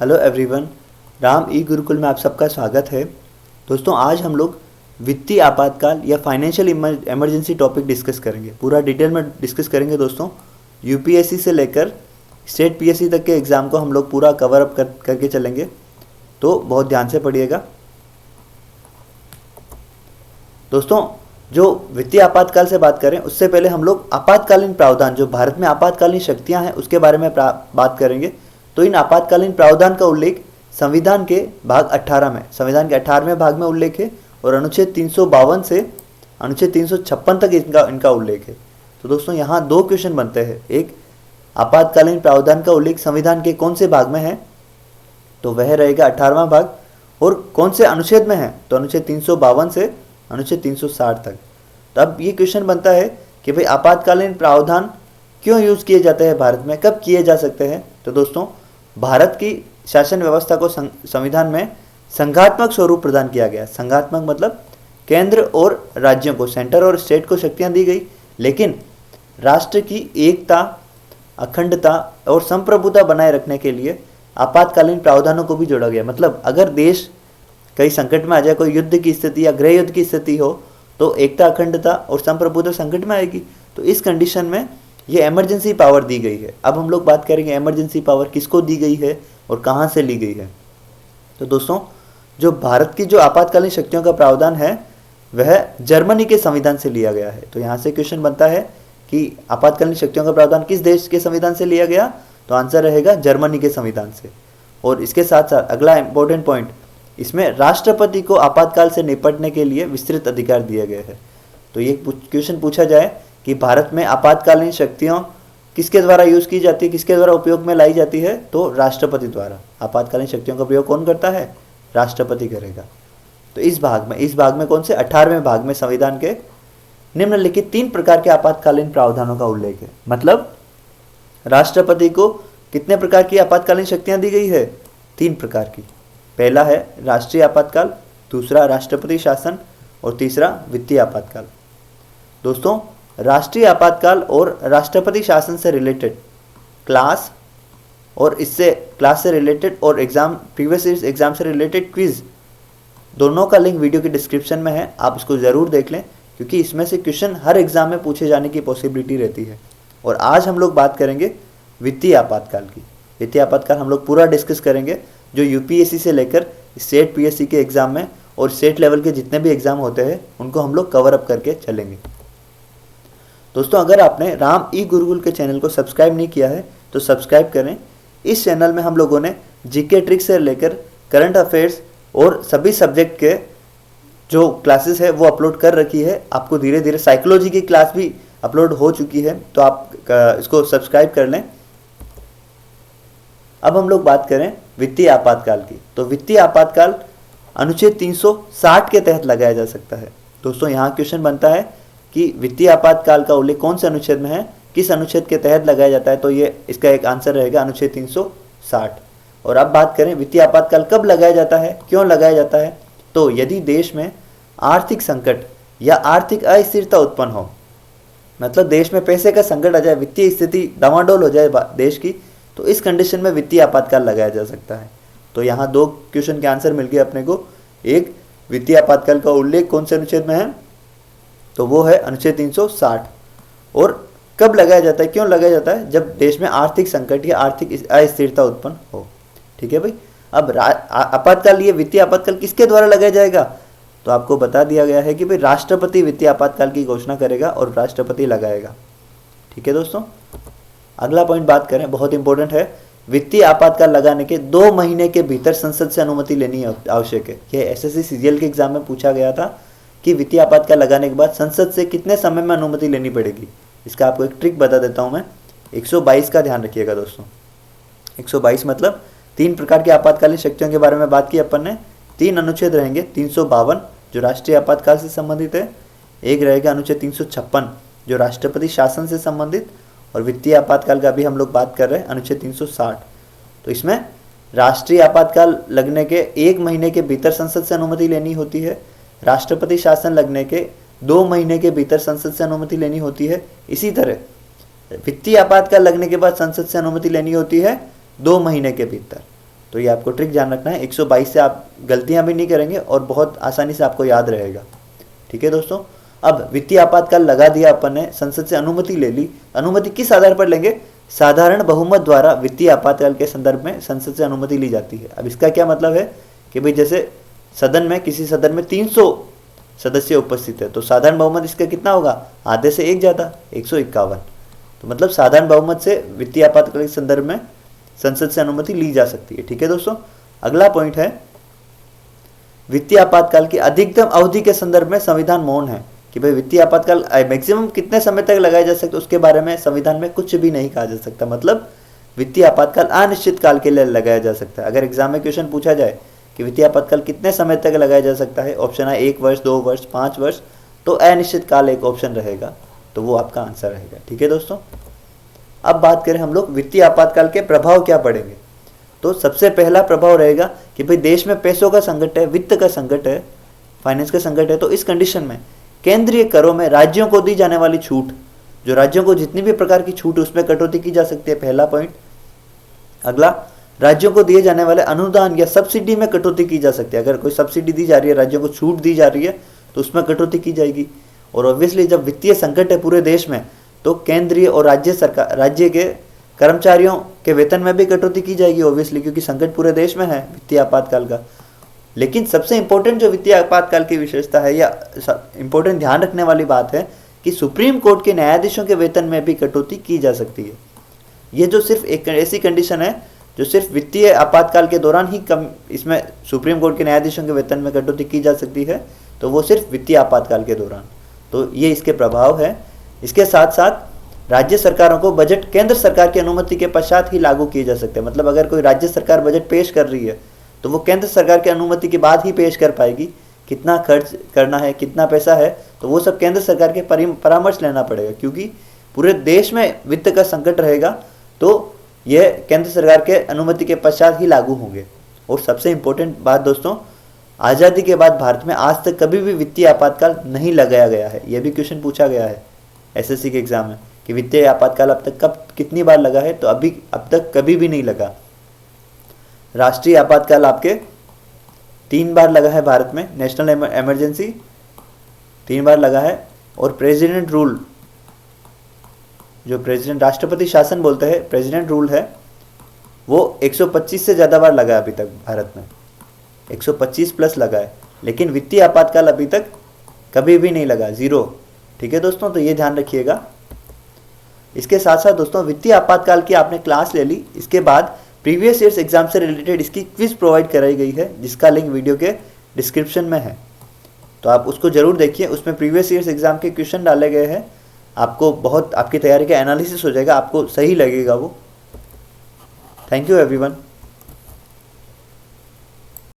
Hello everyone, Ram ई गुरुकुल में आप सबका स्वागत है। दोस्तों, आज हम लोग वित्तीय आपातकाल या फाइनेंशियल इमरजेंसी टॉपिक डिस्कस करेंगे। पूरा डिटेल में डिस्कस करेंगे दोस्तों। यूपीएससी से लेकर स्टेट पीएससी तक के एग्ज़ाम को हम लोग पूरा कवर अप करके चलेंगे, तो बहुत ध्यान से पढ़िएगा। दोस्तों, जो वित्तीय आपातकाल से बात करें उससे पहले हम लोग आपातकालीन प्रावधान, जो भारत में आपातकालीन शक्तियाँ हैं उसके बारे में बात करेंगे। तो इन आपातकालीन प्रावधान का उल्लेख संविधान के भाग 18 में, संविधान के 18वें भाग में उल्लेख है और अनुच्छेद 352 से अनुच्छेद 356 तक इनका उल्लेख है। तो दोस्तों, यहाँ दो क्वेश्चन बनते हैं। एक, आपातकालीन प्रावधान का उल्लेख संविधान के कौन से भाग में है, तो वह रहेगा 18वां भाग। और कौन से अनुच्छेद में है, तो अनुच्छेद 352 से अनुच्छेद 360 तक। तो अब ये क्वेश्चन बनता है कि भाई आपातकालीन प्रावधान क्यों यूज़ किए जाते हैं भारत में, कब किए जा सकते हैं। तो दोस्तों, भारत की शासन व्यवस्था को संविधान में संघात्मक स्वरूप प्रदान किया गया। संघात्मक मतलब केंद्र और राज्यों को, सेंटर और स्टेट को शक्तियां दी गई, लेकिन राष्ट्र की एकता, अखंडता और संप्रभुता बनाए रखने के लिए आपातकालीन प्रावधानों को भी जोड़ा गया। मतलब अगर देश कई संकट में आ जाए, कोई युद्ध की स्थिति या गृह युद्ध की स्थिति हो, तो एकता, अखंडता और संप्रभुता संकट में आएगी। तो इस कंडीशन में ये इमरजेंसी पावर दी गई है। अब हम लोग बात करेंगे इमरजेंसी पावर किसको दी गई है और कहाँ से ली गई है। तो दोस्तों, जो भारत की जो आपातकालीन शक्तियों का प्रावधान है वह जर्मनी के संविधान से लिया गया है। तो यहाँ से क्वेश्चन बनता है कि आपातकालीन शक्तियों का प्रावधान किस देश के संविधान से लिया गया, तो आंसर रहेगा जर्मनी के संविधान से। और इसके साथ साथ अगला इंपॉर्टेंट पॉइंट, इसमें राष्ट्रपति को आपातकाल से निपटने के लिए विस्तृत अधिकार दिए गए हैं। तो ये क्वेश्चन पूछा जाए कि भारत में आपातकालीन शक्तियों किसके द्वारा यूज़ की जाती है, किसके द्वारा उपयोग में लाई जाती है, तो राष्ट्रपति द्वारा। आपातकालीन शक्तियों का प्रयोग कौन करता है, राष्ट्रपति करेगा। तो इस भाग में कौन से 18वें भाग में संविधान के निम्नलिखित 3 प्रकार के आपातकालीन प्रावधानों का उल्लेख है। मतलब राष्ट्रपति को कितने प्रकार की आपातकालीन शक्तियाँ दी गई है, 3 प्रकार की। पहला है राष्ट्रीय आपातकाल, दूसरा राष्ट्रपति शासन और तीसरा वित्तीय आपातकाल। दोस्तों, राष्ट्रीय आपातकाल और राष्ट्रपति शासन से रिलेटेड क्लास से रिलेटेड और प्रीवियस ईयर एग्जाम से रिलेटेड क्विज, दोनों का लिंक वीडियो के डिस्क्रिप्शन में है। आप इसको ज़रूर देख लें, क्योंकि इसमें से क्वेश्चन हर एग्जाम में पूछे जाने की पॉसिबिलिटी रहती है। और आज हम लोग बात करेंगे वित्तीय आपातकाल की। वित्तीय आपातकाल हम लोग पूरा डिस्कस करेंगे, जो यूपीएससी से लेकर स्टेट पीएससी के एग्ज़ाम में और स्टेट लेवल के जितने भी एग्ज़ाम होते हैं उनको हम लोग कवर अप करके चलेंगे। दोस्तों, अगर आपने राम ई गुरुकुल के चैनल को सब्सक्राइब नहीं किया है तो सब्सक्राइब करें। इस चैनल में हम लोगों ने जीके ट्रिक्स से लेकर करंट अफेयर्स और सभी सब्जेक्ट के जो क्लासेस है वो अपलोड कर रखी है। आपको धीरे धीरे साइकोलॉजी की क्लास भी अपलोड हो चुकी है, तो आप इसको सब्सक्राइब कर लें। अब हम लोग बात करें वित्तीय आपातकाल की। तो वित्तीय आपातकाल अनुच्छेद 360 के तहत लगाया जा सकता है। दोस्तों, यहाँ क्वेश्चन बनता है कि वित्तीय आपातकाल का उल्लेख कौन से अनुच्छेद में है, किस अनुच्छेद के तहत लगाया जाता है, तो ये इसका एक आंसर रहेगा अनुच्छेद 360। और अब बात करें वित्तीय आपातकाल कब लगाया जाता है, क्यों लगाया जाता है, तो यदि देश में आर्थिक संकट या आर्थिक अस्थिरता उत्पन्न हो, मतलब देश में पैसे का संकट आ जाए, वित्तीय स्थिति डामाडोल हो जाए देश की, तो इस कंडीशन में वित्तीय आपातकाल लगाया जा सकता है। तो यहाँ 2 क्वेश्चन के आंसर मिल गए अपने को। एक, वित्तीय आपातकाल का उल्लेख कौन से अनुच्छेद में है, तो वो है अनुच्छेद 360। और कब लगाया जाता है, क्यों लगाया जाता है, जब देश में आर्थिक संकट या आर्थिक अस्थिरता उत्पन्न हो। ठीक है भाई। अब आपातकाल, ये वित्तीय आपातकाल किसके द्वारा लगाया जाएगा, तो आपको बता दिया गया है कि भाई राष्ट्रपति वित्तीय आपातकाल की घोषणा करेगा और राष्ट्रपति लगाएगा। ठीक है दोस्तों। अगला पॉइंट बात करें, बहुत इंपॉर्टेंट है। वित्तीय आपातकाल लगाने के 2 महीने के भीतर संसद से अनुमति लेनी आवश्यक है। यह एसएससी सीजीएल के एग्जाम में पूछा गया था कि वित्तीय आपातकाल लगाने के बाद संसद से कितने समय में अनुमति लेनी पड़ेगी। इसका आपको एक ट्रिक बता देता हूं मैं। 122 का ध्यान रखिएगा दोस्तों। 122 मतलब 3 प्रकार की आपातकालीन शक्तियों के बारे में बात की अपन ने। 3 अनुच्छेद रहेंगे। 352 जो राष्ट्रीय आपातकाल से संबंधित है, एक रहेगा अनुच्छेद 356 जो राष्ट्रपति शासन से संबंधित, और वित्तीय आपातकाल का भी हम लोग बात कर रहे हैं अनुच्छेद 360। तो इसमें राष्ट्रीय आपातकाल लगने के 1 महीने के भीतर संसद से अनुमति लेनी होती है, राष्ट्रपति शासन लगने के 2 महीने के भीतर संसद से अनुमति लेनी होती है। इसी तरह वित्तीय आपातकाल लगने के बाद संसद से अनुमति लेनी होती है 2 महीने के भीतर। तो ये आपको ट्रिक ध्यान रखना है। 122 से आप गलतियां भी नहीं करेंगे और बहुत आसानी से आपको याद रहेगा। ठीक है दोस्तों, अब वित्तीय आपातकाल लगा दिया अपन ने, संसद से अनुमति ले ली। अनुमति किस आधार पर लेंगे? साधारण बहुमत द्वारा वित्तीय आपातकाल के संदर्भ में संसद से अनुमति ली जाती है। अब इसका क्या मतलब है कि भाई जैसे सदन में, किसी सदन में 300 सदस्य उपस्थित है तो साधारण बहुमत इसका कितना होगा? आधे से एक ज़्यादा, 151। तो मतलब साधारण बहुमत से वित्तीय आपातकाल के संदर्भ में संसद से अनुमति ली जा सकती है। ठीक है दोस्तों, अगला पॉइंट है वित्तीय आपातकाल की अधिकतम अवधि के संदर्भ में संविधान मौन है कि भाई वित्तीय आपातकाल मैक्सिमम कितने समय तक लगाया जा सकता है, उसके बारे में संविधान में कुछ भी नहीं कहा जा सकता। मतलब वित्तीय आपातकाल अनिश्चित काल के लिए लगाया जा सकता है। अगर एग्जाम में क्वेश्चन पूछा जाए कि वित्तीय आपातकाल कितने समय तक लगाया जा सकता है, ऑप्शन है 1 वर्ष, 2 वर्ष, 5 वर्ष, तो अनिश्चित काल एक ऑप्शन रहेगा, तो वो आपका आंसर रहेगा। ठीक है दोस्तों, अब बात करें हम लोग वित्तीय आपातकाल के प्रभाव क्या पड़ेंगे। तो सबसे पहला प्रभाव रहेगा कि भाई देश में पैसों का संकट है, वित्त का संकट है, फाइनेंस का संकट है। तो इस कंडीशन में केंद्रीय करों में राज्यों को दी जाने वाली छूट, जो राज्यों को जितनी भी प्रकार की छूट उसमें कटौती की जा सकती है, पहला पॉइंट। अगला, राज्यों को दिए जाने वाले अनुदान या सब्सिडी में कटौती की जा सकती है। अगर कोई सब्सिडी दी जा रही है, राज्यों को छूट दी जा रही है, तो उसमें कटौती की जाएगी। और ऑब्वियसली जब वित्तीय संकट है पूरे देश में, तो केंद्रीय और राज्य के कर्मचारियों के वेतन में भी कटौती की जाएगी ऑब्वियसली, क्योंकि संकट पूरे देश में है वित्तीय आपातकाल का। लेकिन सबसे इंपॉर्टेंट जो वित्तीय आपातकाल की विशेषता है या इंपॉर्टेंट ध्यान रखने वाली बात है कि सुप्रीम कोर्ट के न्यायाधीशों के वेतन में भी कटौती की जा सकती है। ये जो सिर्फ एक ऐसी कंडीशन है जो सिर्फ वित्तीय आपातकाल के दौरान ही इसमें सुप्रीम कोर्ट के न्यायाधीशों के वेतन में कटौती की जा सकती है, तो वो सिर्फ वित्तीय आपातकाल के दौरान। तो ये इसके प्रभाव है। इसके साथ साथ राज्य सरकारों को बजट केंद्र सरकार की अनुमति के पश्चात ही लागू किए जा सकते हैं। मतलब अगर कोई राज्य सरकार बजट पेश कर रही है तो वो केंद्र सरकार की अनुमति के बाद ही पेश कर पाएगी। कितना खर्च करना है, कितना पैसा है, तो वो सब केंद्र सरकार के परामर्श लेना पड़ेगा, क्योंकि पूरे देश में वित्त का संकट रहेगा, तो यह केंद्र सरकार के अनुमति के पश्चात ही लागू होंगे। और सबसे इम्पोर्टेंट बात दोस्तों, आज़ादी के बाद भारत में आज तक कभी भी वित्तीय आपातकाल नहीं लगाया गया है। यह भी क्वेश्चन पूछा गया है एसएससी के एग्जाम में कि वित्तीय आपातकाल अब तक कितनी बार लगा है, तो अब तक कभी भी नहीं लगा। राष्ट्रीय आपातकाल आपके 3 बार लगा है भारत में, नेशनल इमरजेंसी 3 बार लगा है, और प्रेसिडेंट रूल, जो प्रेसिडेंट राष्ट्रपति शासन बोलते हैं, प्रेसिडेंट रूल है, वो 125 से ज़्यादा बार लगा है अभी तक भारत में, 125 प्लस लगा है। लेकिन वित्तीय आपातकाल अभी तक कभी भी नहीं लगा, 0। ठीक है दोस्तों, तो ये ध्यान रखिएगा। इसके साथ साथ दोस्तों वित्तीय आपातकाल की आपने क्लास ले ली, इसके बाद प्रीवियस ईयर्स एग्जाम से रिलेटेड इसकी क्विज प्रोवाइड कराई गई है, जिसका लिंक वीडियो के डिस्क्रिप्शन में है, तो आप उसको जरूर देखिए। उसमें प्रीवियस ईयर्स एग्जाम के क्वेश्चन डाले गए हैं, आपको बहुत आपकी तैयारी का एनालिसिस हो जाएगा, आपको सही लगेगा वो। Thank you everyone.